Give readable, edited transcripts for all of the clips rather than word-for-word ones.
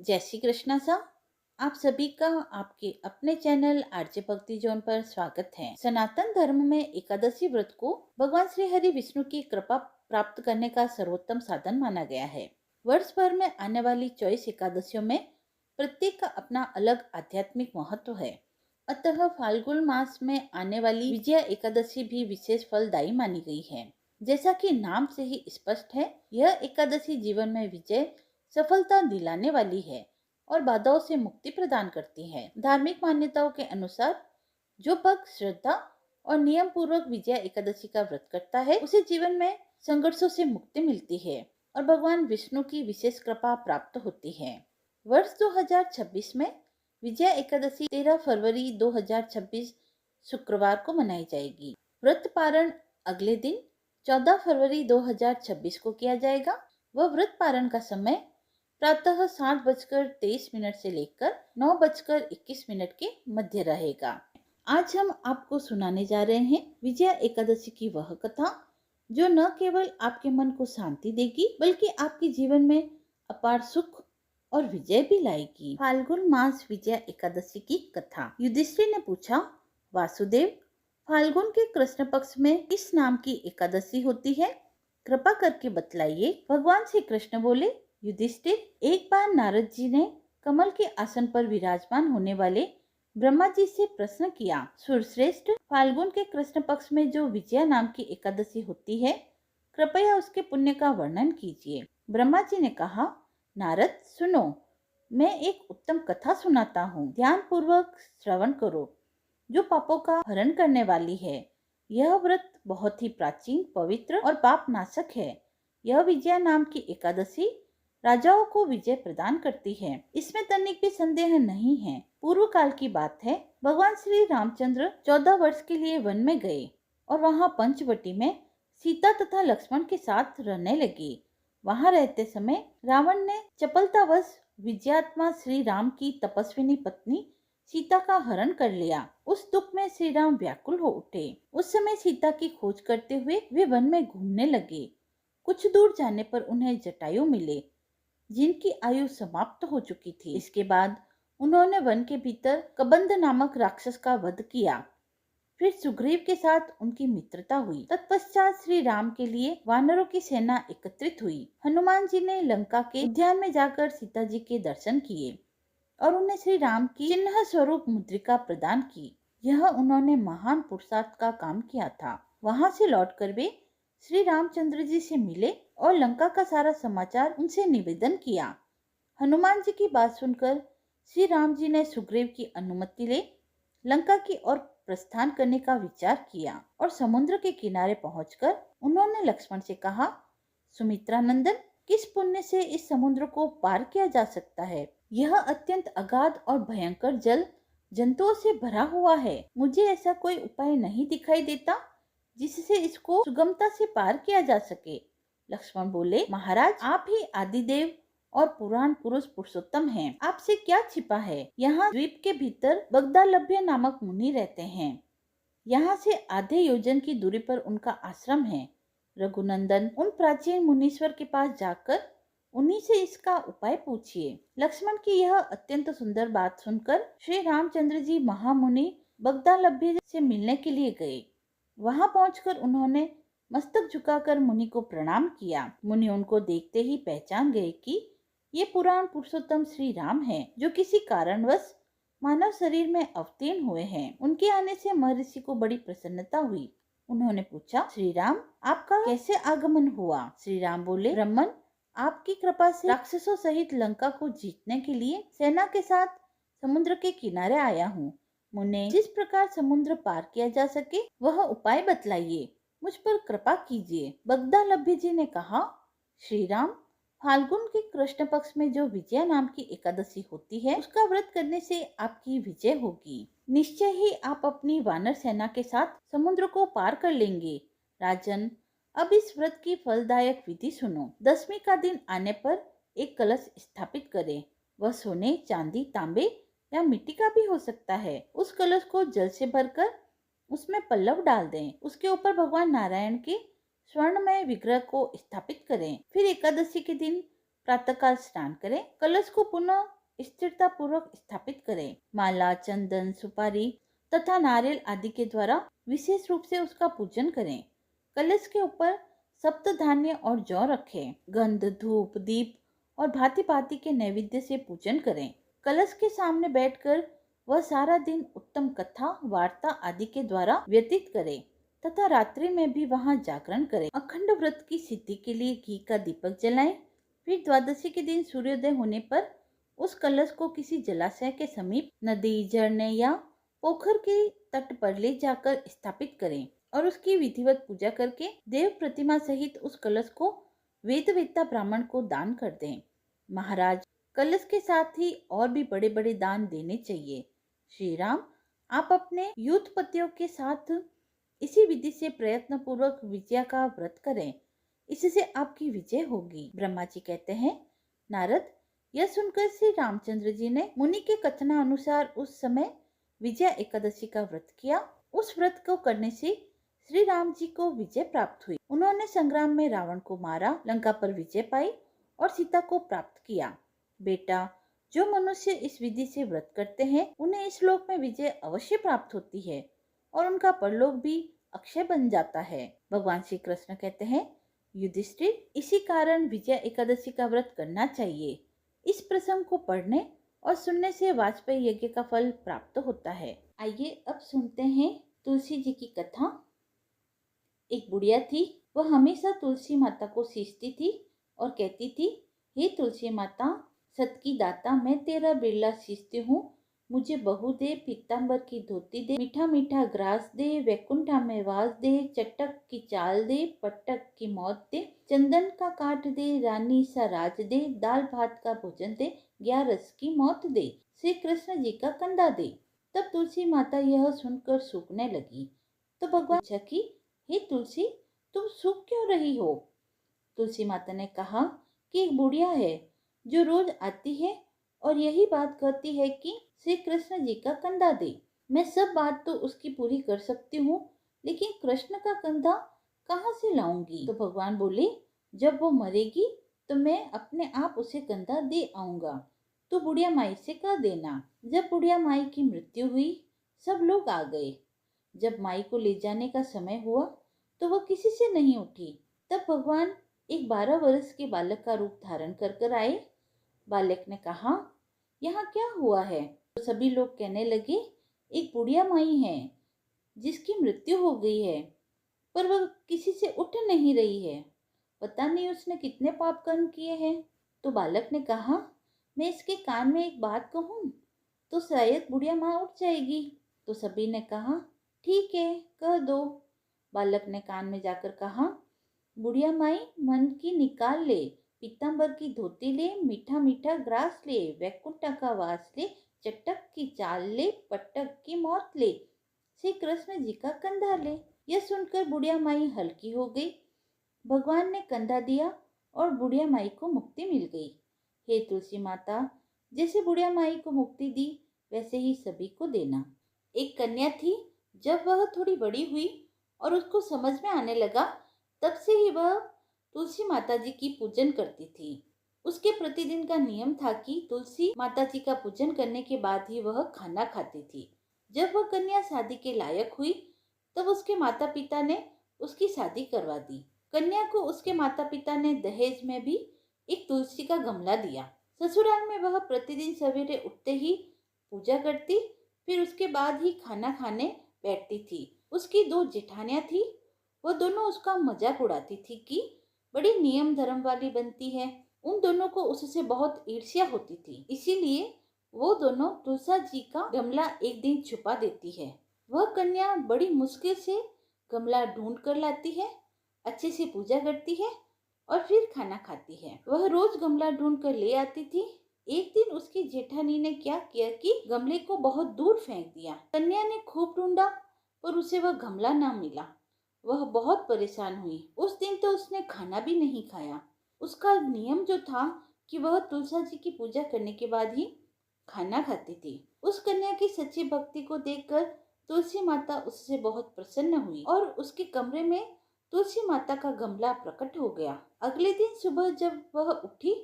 जय श्री कृष्णा सा। आप सभी का आपके अपने चैनल आरजे भक्ति जोन पर स्वागत है। सनातन धर्म में एकादशी व्रत को भगवान श्री हरि विष्णु की कृपा प्राप्त करने का सर्वोत्तम साधन माना गया है। वर्ष भर में आने वाली 24 एकादशियों में प्रत्येक का अपना अलग आध्यात्मिक महत्व है। अतः फाल्गुन मास में आने वाली विजया एकादशी भी विशेष फलदायी मानी गई है। जैसा कि नाम से ही स्पष्ट है, यह एकादशी जीवन में विजय सफलता दिलाने वाली है और बाधाओं से मुक्ति प्रदान करती है। धार्मिक मान्यताओं के अनुसार जो भक्त श्रद्धा और नियम पूर्वक विजया एकादशी का व्रत करता है, उसे जीवन में संघर्षों से मुक्ति मिलती है और भगवान विष्णु की विशेष कृपा प्राप्त होती है। वर्ष 2026 में विजया एकादशी 13 फरवरी 2026 शुक्रवार को मनाई जाएगी। व्रत पारण अगले दिन 14 फरवरी 2026 को किया जाएगा। वह व्रत पारण का समय प्रातः 7:23 से लेकर 9:21 के मध्य रहेगा। आज हम आपको सुनाने जा रहे हैं विजया एकादशी की वह कथा जो न केवल आपके मन को शांति देगी बल्कि आपके जीवन में अपार सुख और विजय भी लाएगी। फाल्गुन मास विजया एकादशी की कथा। युधिष्ठिर ने पूछा, वासुदेव, फाल्गुन के कृष्ण पक्ष में किस नाम की एकादशी होती है? कृपा करके बतलाइए। भगवान श्री कृष्ण बोले, युधिष्ठिर, एक बार नारद जी ने कमल के आसन पर विराजमान होने वाले ब्रह्मा जी से प्रश्न किया, सुरश्रेष्ठ, फाल्गुन के कृष्ण पक्ष में जो विजया नाम की एकादशी होती है, कृपया उसके पुण्य का वर्णन कीजिए। ब्रह्मा जी ने कहा, नारद, सुनो, मैं एक उत्तम कथा सुनाता हूँ, ध्यान पूर्वक श्रवण करो, जो पापों का हरण करने वाली है। यह व्रत बहुत ही प्राचीन, पवित्र और पाप नाशक है। यह विजया नाम की एकादशी राजाओं को विजय प्रदान करती है, इसमें तनिक भी संदेह नहीं है। पूर्व काल की बात है, भगवान श्री रामचंद्र 14 वर्ष के लिए वन में गए और वहां पंचवटी में सीता तथा लक्ष्मण के साथ रहने लगे। वहां रहते समय रावण ने चपलतावश विजयात्मा श्री राम की तपस्विनी पत्नी सीता का हरण कर लिया। उस दुख में श्री राम व्याकुल हो उठे। उस समय सीता की खोज करते हुए वे वन में घूमने लगे। कुछ दूर जाने पर उन्हें जटायु मिले, जिनकी आयु समाप्त हो चुकी थी। इसके बाद उन्होंने वन के भीतर कबंध नामक राक्षस का वध किया। फिर सुग्रीव के साथ उनकी मित्रता हुई। तत्पश्चात श्री राम के लिए वानरों की सेना एकत्रित हुई। हनुमान जी ने लंका के उद्यान में जाकर सीता जी के दर्शन किए और उन्हें श्री राम की चिन्ह स्वरूप मुद्रिका प्रदान की। यह उन्होंने महान पुरुषार्थ का काम किया था। वहां से लौटकर वे श्री रामचंद्र जी से मिले और लंका का सारा समाचार उनसे निवेदन किया। हनुमान जी की बात सुनकर श्री राम जी ने सुग्रीव की अनुमति ले लंका की ओर प्रस्थान करने का विचार किया और समुद्र के किनारे पहुंचकर उन्होंने लक्ष्मण से कहा, सुमित्रा नंदन, किस पुण्य से इस समुद्र को पार किया जा सकता है? यह अत्यंत अगाध और भयंकर जल जंतुओं से भरा हुआ है। मुझे ऐसा कोई उपाय नहीं दिखाई देता जिससे इसको सुगमता से पार किया जा सके। लक्ष्मण बोले, महाराज, आप ही आदिदेव और पुराण पुरुष पुरुषोत्तम हैं। आपसे क्या छिपा है? यहाँ द्वीप के भीतर बगदालभ्य नामक मुनि रहते हैं। यहाँ से आधे योजन की दूरी पर उनका आश्रम है। रघुनंदन, उन प्राचीन मुनीश्वर के पास जाकर उन्हीं से इसका उपाय पूछिए। लक्ष्मण की यह अत्यंत सुंदर बात सुनकर श्री रामचंद्र जी महामुनि बगदालभ्य से मिलने के लिए गए। वहां पहुंचकर उन्होंने मस्तक झुकाकर मुनि को प्रणाम किया। मुनि उनको देखते ही पहचान गए कि ये पुराण पुरुषोत्तम श्री राम हैं, जो किसी कारणवश मानव शरीर में अवतीर्ण हुए हैं। उनके आने से महर्षि को बड़ी प्रसन्नता हुई। उन्होंने पूछा, श्री राम, आपका कैसे आगमन हुआ? श्री राम बोले, ब्रह्मन, आपकी कृपा से राक्षसों सहित लंका को जीतने के लिए सेना के साथ समुद्र के किनारे आया हूँ। मुने, जिस प्रकार समुद्र पार किया जा सके वह उपाय बतलाइए, मुझ पर कृपा कीजिए। बगदालभ्य जी ने कहा, श्री राम, फाल्गुन के कृष्ण पक्ष में जो विजया नाम की एकादशी होती है, उसका व्रत करने से आपकी विजय होगी। निश्चय ही आप अपनी वानर सेना के साथ समुद्र को पार कर लेंगे। राजन, अब इस व्रत की फलदायक विधि सुनो। 10वीं का दिन आने पर एक कलश स्थापित करें। वह सोने, चांदी, तांबे या मिट्टी का भी हो सकता है। उस कलश को जल से भरकर उसमें पल्लव डाल दें। उसके ऊपर भगवान नारायण के स्वर्णमय विग्रह को स्थापित करें। फिर एकादशी के दिन प्रातःकाल स्नान करें। कलश को पुनः स्थिरता पूर्वक स्थापित करें। माला, चंदन, सुपारी तथा नारियल आदि के द्वारा विशेष रूप से उसका पूजन करें। कलश के ऊपर सप्त धान्य और जौ रखें। गंध, धूप, दीप और भांति भांति के नैवेद्य से पूजन करें। कलश के सामने बैठकर वह सारा दिन उत्तम कथा, वार्ता आदि के द्वारा व्यतीत करे तथा रात्रि में भी वहां जागरण करें। अखंड व्रत की सिद्धि के लिए घी का दीपक जलाएं। फिर द्वादशी के दिन सूर्योदय होने पर उस कलश को किसी जलाशय के समीप, नदी, झरने या पोखर के तट पर ले जाकर स्थापित करें और उसकी विधिवत पूजा करके देव प्रतिमा सहित उस कलश को वेदवेत्ता ब्राह्मण को दान कर दें। महाराज, कलश के साथ ही और भी बड़े बड़े दान देने चाहिए। श्री राम, आप अपने युद्धपतियों के साथ इसी विधि से प्रयत्न पूर्वक विजया का व्रत करें, इससे आपकी विजय होगी। ब्रह्मा जी कहते हैं, नारद, यह सुनकर श्री रामचंद्र जी ने मुनि के कथनानुसार उस समय विजया एकादशी का व्रत किया। उस व्रत को करने से श्री राम जी को विजय प्राप्त हुई। उन्होंने संग्राम में रावण को मारा, लंका पर विजय पाई और सीता को प्राप्त किया। बेटा, जो मनुष्य इस विधि से व्रत करते हैं उन्हें इस लोक में विजय अवश्य प्राप्त होती है और उनका परलोक भी अक्षय बन जाता है। भगवान श्री कृष्ण कहते हैं, युधिष्ठिर, इसी कारण विजया एकादशी का व्रत करना चाहिए। इस प्रसंग को पढ़ने और सुनने से वाजपेयी यज्ञ का फल प्राप्त होता है। आइए अब सुनते हैं तुलसी जी की कथा। एक बुढ़िया थी, वह हमेशा तुलसी माता को सींचती थी और कहती थी, हे तुलसी माता, सत की दाता, मैं तेरा बिरला सींचती हूँ। मुझे बहू दे, पीताम्बर की धोती दे, मीठा मीठा ग्रास दे, वैकुंठा में वास दे, चटक की चाल दे, पटक की मौत दे, चंदन का काट दे, रानी सा राज दे, दाल भात का भोजन दे, 11 की मौत दे, श्री कृष्ण जी का कंधा दे। तब तुलसी माता यह सुनकर सूखने लगी। तो भगवान पूछा कि हे तुलसी, तुम सूख क्यों रही हो? तुलसी माता ने कहा कि एक बुढ़िया है जो रोज आती है और यही बात कहती है कि श्री कृष्ण जी का कंधा दे। मैं सब बात तो उसकी पूरी कर सकती हूँ, लेकिन कृष्ण का कंधा कहाँ से लाऊंगी? तो भगवान बोले, जब वो मरेगी तो मैं अपने आप उसे कंधा दे आऊंगा, तो बुढ़िया माई से कह देना। जब बुढ़िया माई की मृत्यु हुई, सब लोग आ गए। जब माई को ले जाने का समय हुआ तो वह किसी से नहीं उठी। तब भगवान एक 12 वर्ष के बालक का रूप धारण कर कर आए। बालक ने कहा, यहाँ क्या हुआ है? तो सभी लोग कहने लगे, एक बुढ़िया माई है जिसकी मृत्यु हो गई है, पर वह किसी से उठ नहीं रही है। पता नहीं उसने कितने पाप कर्म किए हैं। तो बालक ने कहा, मैं इसके कान में एक बात कहूँ तो शायद बुढ़िया माँ उठ जाएगी। तो सभी ने कहा, ठीक है, कह दो। बालक ने कान में जाकर कहा, बुढ़िया माई, मन की निकाल ले, पीताम्बर की धोती ले, मीठा मीठा ग्रास ले, वैकुंठ का वास ले, चटक की चाल ले, पटक की मौत ले, श्री कृष्ण जी का कंधा ले। यह सुनकर बुढ़िया माई हल्की हो गई। भगवान ने कंधा दिया और बुढ़िया माई को मुक्ति मिल गई। हे तुलसी माता, जैसे बुढ़िया माई को मुक्ति दी वैसे ही सभी को देना। एक कन्या थी, जब वह थोड़ी बड़ी हुई और उसको समझ में आने लगा, तब से ही वह तुलसी माता जी की पूजन करती थी। उसके प्रतिदिन का नियम था कि तुलसी माता जी का पूजन करने के बाद ही वह खाना खाती थी। जब वह कन्या शादी के लायक हुई, तब उसके माता पिता ने उसकी शादी करवा दी। कन्या को उसके माता पिता ने दहेज में भी एक तुलसी का गमला दिया। ससुराल में वह प्रतिदिन सवेरे उठते ही पूजा करती, फिर उसके बाद ही खाना खाने बैठती थी। उसकी 2 जेठानियां थी, वह दोनों उसका मजाक उड़ाती थी कि बड़ी नियम धर्म वाली बनती है। उन दोनों को उससे बहुत ईर्ष्या होती थी, इसीलिए वो दोनों तुलसा जी का गमला एक दिन छुपा देती है। वह कन्या बड़ी मुश्किल से गमला ढूंढ कर लाती है, अच्छे से पूजा करती है और फिर खाना खाती है। वह रोज गमला ढूंढ कर ले आती थी। एक दिन उसकी जेठानी ने क्या किया कि गमले को बहुत दूर फेंक दिया। कन्या ने खूब ढूंढा पर उसे वह गमला ना मिला। वह बहुत परेशान हुई। उस दिन तो उसने खाना भी नहीं खाया। उसका नियम जो था कि वह तुलसा जी की पूजा करने के बाद ही खाना खाती थी। उस कन्या की सच्ची भक्ति को देखकर तुलसी माता उससे बहुत प्रसन्न हुई और उसके कमरे में तुलसी माता का गमला प्रकट हो गया। अगले दिन सुबह जब वह उठी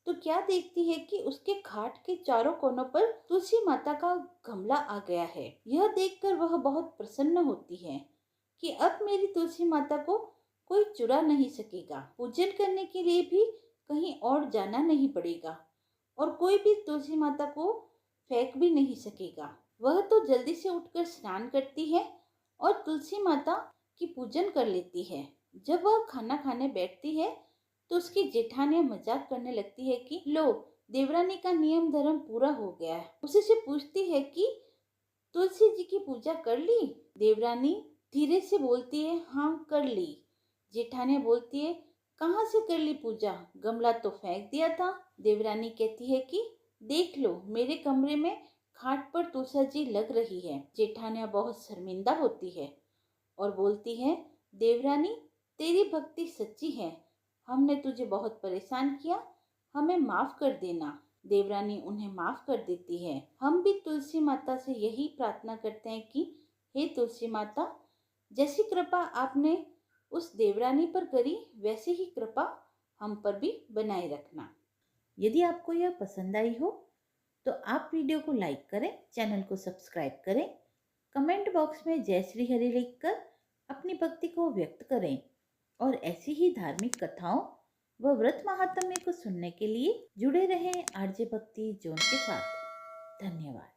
तो क्या देखती है कि उसके खाट के चारों कोनों पर तुलसी माता का गमला आ गया है। यह देखकर वह बहुत प्रसन्न होती है कि अब मेरी तुलसी माता को कोई चुरा नहीं सकेगा। पूजन करने के लिए भी कहीं और जाना नहीं पड़ेगा और कोई भी तुलसी माता को फेंक भी नहीं सकेगा। वह तो जल्दी से उठकर स्नान करती है और तुलसी माता की पूजन कर लेती है। जब वह खाना खाने बैठती है तो उसकी जेठानियां मजाक करने लगती है कि लो, देवरानी का नियम धर्म पूरा हो गया है। उसी से पूछती है कि तुलसी जी की पूजा कर ली? देवरानी धीरे से बोलती है, हाँ कर ली। जेठानियां बोलती है, कहाँ से कर ली पूजा? गमला तो फेंक दिया था। देवरानी कहती है कि देख लो, मेरे कमरे में खाट पर तुलसा जी लग रही है। जेठानियां बहुत शर्मिंदा होती है और बोलती है, देवरानी तेरी भक्ति सच्ची है, हमने तुझे बहुत परेशान किया, हमें माफ कर देना। देवरानी उन्हें माफ कर देती है। हम भी तुलसी माता से यही प्रार्थना करते हैं कि हे तुलसी माता, जैसी कृपा आपने उस देवरानी पर करी वैसी ही कृपा हम पर भी बनाए रखना। यदि आपको यह पसंद आई हो तो आप वीडियो को लाइक करें, चैनल को सब्सक्राइब करें, कमेंट बॉक्स में जय श्री हरि लिखकर अपनी भक्ति को व्यक्त करें और ऐसी ही धार्मिक कथाओं व व्रत महात्म्य को सुनने के लिए जुड़े रहें आरजे भक्ति जोन के साथ। धन्यवाद।